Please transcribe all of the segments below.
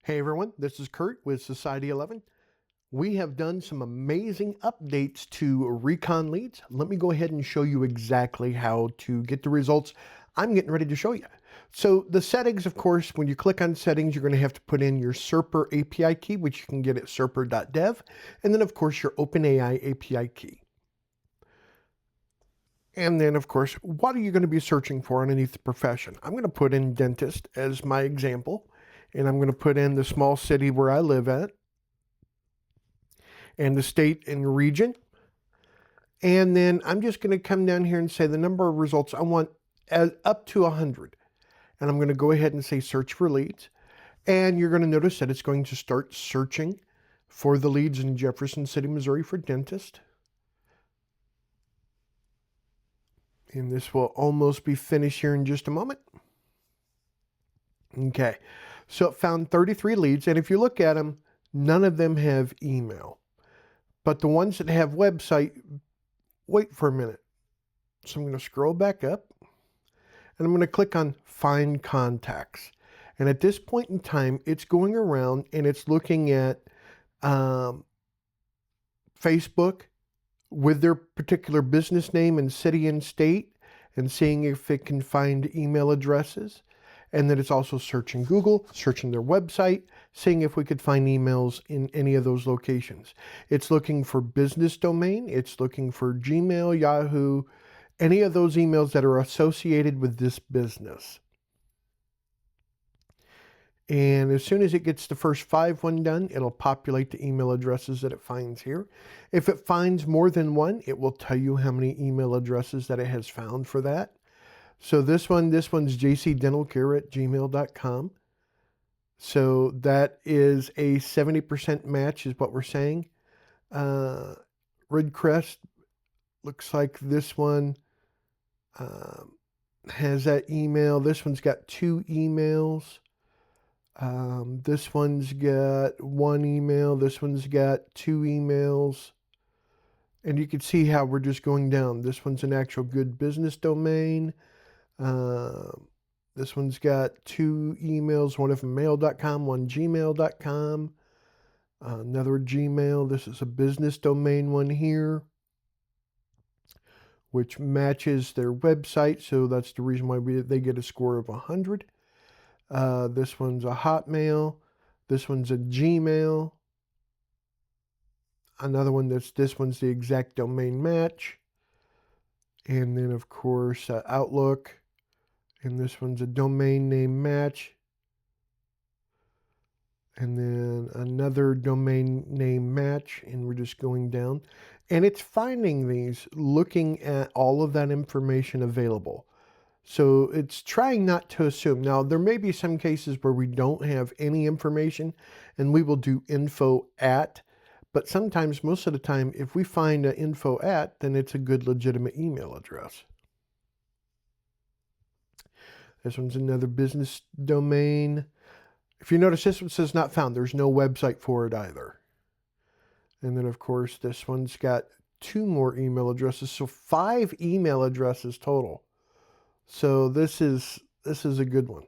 Hey everyone, this is Kurt with Society 11. We have done some amazing updates to ReconLeads. Let me go ahead and show you exactly how to get the results I'm getting ready to show you. So the settings, of course, when you click on settings, you're going to have to put in your Serper API key, which you can get at serper.dev, and then of course your OpenAI API key. And then, of course, what are you going to be searching for underneath the profession? I'm going to put in dentist as my example, and I'm going to put in the small city where I live at, and the state and region. And then I'm just going to come down here and say the number of results I want up to 100. And I'm going to go ahead and say search for leads. And you're going to notice that it's going to start searching for the leads in Jefferson City, Missouri for dentist. And this will almost be finished here in just a moment. Okay, so it found 33 leads, and if you look at them, none of them have email. But the ones that have website, wait for a minute. So I'm going to scroll back up, and I'm going to click on Find Contacts. And at this point in time, it's going around and it's looking at Facebook with their particular business name and city and state, and seeing if it can find email addresses. And then it's also searching Google, searching their website, seeing if we could find emails in any of those locations. It's looking for business domain. It's looking for Gmail, Yahoo, any of those emails that are associated with this business. And as soon as it gets the first 5 done, it'll populate the email addresses that it finds here. If it finds more than one, it will tell you how many email addresses that it has found for that. So this one's jcdentalcare@gmail.com. So that is a 70% match is what we're saying. Redcrest, looks like this one has that email. This one's got 2 emails. This one's got 1 email. This one's got 2 emails. And you can see how we're just going down. This one's an actual good business domain. This one's got 2 emails, one from mail.com, one gmail.com, another Gmail. This is a business domain one here, which matches their website. So that's the reason why they get a score of 100. This one's a Hotmail. This one's a Gmail. Another one this one's the exact domain match. And then, of course, Outlook. And this one's a domain name match. And then another domain name match. And we're just going down. And it's finding these, looking at all of that information available. So it's trying not to assume. Now, there may be some cases where we don't have any information, and we will do info at. But sometimes, most of the time, if we find an info at, then it's a good legitimate email address. This one's another business domain. If you notice, this one says not found. There's no website for it either. And then, of course, this one's got 2 more email addresses. So 5 email addresses total. So this is a good one.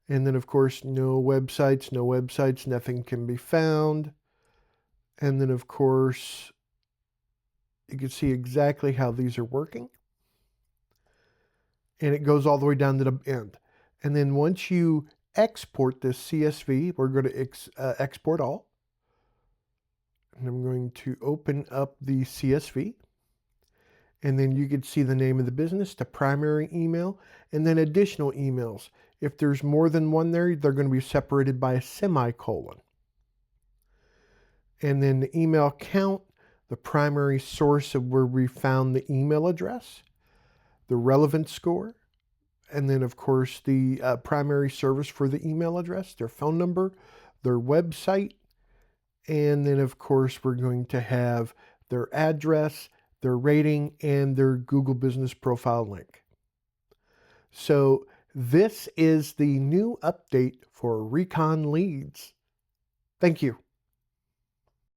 And then, of course, no websites, nothing can be found. And then, of course, you can see exactly how these are working. And it goes all the way down to the end. And then once you export this CSV, we're going to export all. And I'm going to open up the CSV. And then you can see the name of the business, the primary email, and then additional emails. If there's more than one there, they're going to be separated by a semicolon. And then the email count, the primary source of where we found the email address, the relevance score, and then, of course, the primary service for the email address, their phone number, their website, and then, of course, we're going to have their address, their rating, and their Google Business Profile link. So this is the new update for ReconLeads. Thank you.